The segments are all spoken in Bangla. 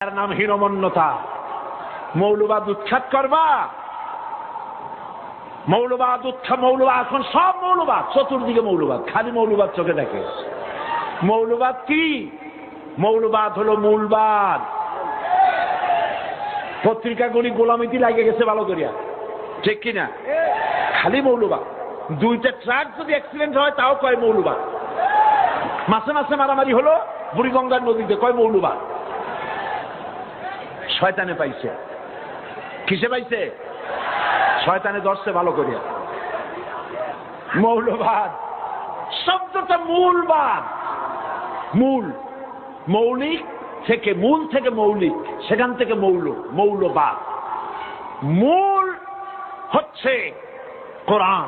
তার নাম হীনমন্যতা। মৌলবাদ উৎখাত করবা, মৌলবাদ এখন সব মৌলবাদ, চতুর্দিকে মৌলবাদ, খালি মৌলবাদ চোখে দেখে। মৌলবাদ কি? মৌলবাদ হলো মূলবাদ। পত্রিকাগুলি গোলামিতে লাগে গেছে ভালো করিয়া, ঠিক কিনা? খালি মৌলবাদ। দুইটা ট্রাক যদি অ্যাক্সিডেন্ট হয় তাও কয় মৌলবাদ। মাসে মাসে মারামারি হলো বুড়িগঙ্গার নদীতে, কয় মৌলবাদ। শয়তানে পাইছে। কিসে পাইছে? শয়তানে ধরছে ভালো করিয়া। মৌলবাদ শব্দটা মূলবাদ, মূল, মৌলিক থেকে, মূল থেকে মৌলিক, সেখান থেকে মৌলবাদ। মূল হচ্ছে কোরআন,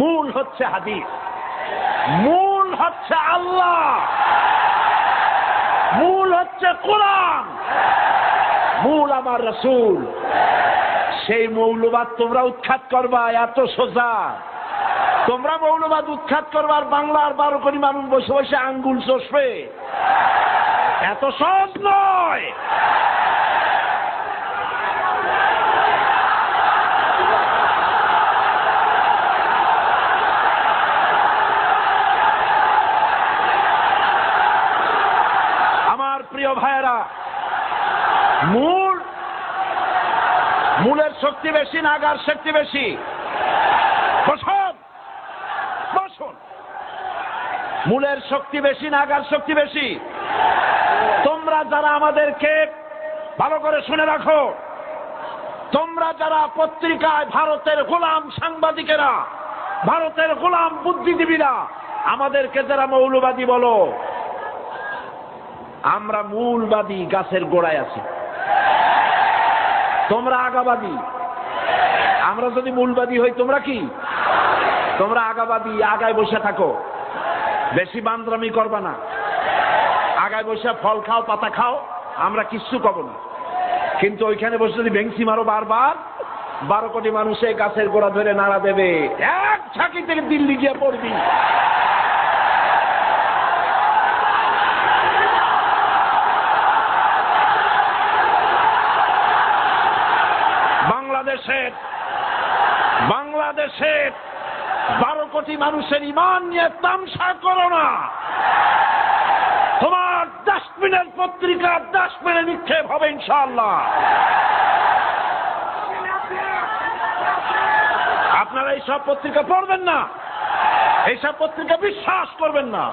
মূল হচ্ছে হাদিস, মূল হচ্ছে আল্লাহ, মূল হচ্ছে কোরআন, মূল আমার রাসূল। সেই মৌলবাদ তোমরা উৎখাত করবা, এত সোজা। তোমরা মৌলবাদ উৎখাত করবার বাংলার 12 কোটি মানুষ বসে বসে আঙ্গুল চষবে, এত সহজ নয়। আমার প্রিয় ভাইয়েরা, মূলের শক্তি বেশি না আগার শক্তি বেশি? বসুন, বসুন। মূলের শক্তি বেশি না আগার শক্তি বেশি? তোমরা যারা আমাদেরকে ভালো করে শুনে রাখো, তোমরা যারা পত্রিকায় ভারতের গোলাম সাংবাদিকেরা, ভারতের গোলাম বুদ্ধিজীবীরা আমাদেরকে যারা মৌলবাদী বলো, আমরা মূলবাদী, গাছের গোড়ায় আছি। তোমরা আগাবাদী। আমরা যদি মূলবাদী হই, তোমরা কি? তোমরা আগাবাদী, আগায় বসে থাকো, বেশি বান্দরামি করবা না। আগায় বসে ফল খাও, পাতা খাও, আমরা কিচ্ছু কব না। কিন্তু ওইখানে বসে যদি ভেংসি মারো বারবার, 12 কোটি মানুষ এই গাছের গোড়া ধরে নাড়া দেবে, এক ঝাঁকি থেকে দিল্লি গিয়ে পড়বি। বাংলাদেশের 12 কোটি মানুষের ঈমান নিয়ে তামসা করো না। তোমার ডাস্টবিনের পত্রিকা ডাস্টবিনে নিক্ষেপ হবে ইনশাআল্লাহ। আপনারা এইসব পত্রিকা পড়বেন না, এইসব পত্রিকা বিশ্বাস করবেন না।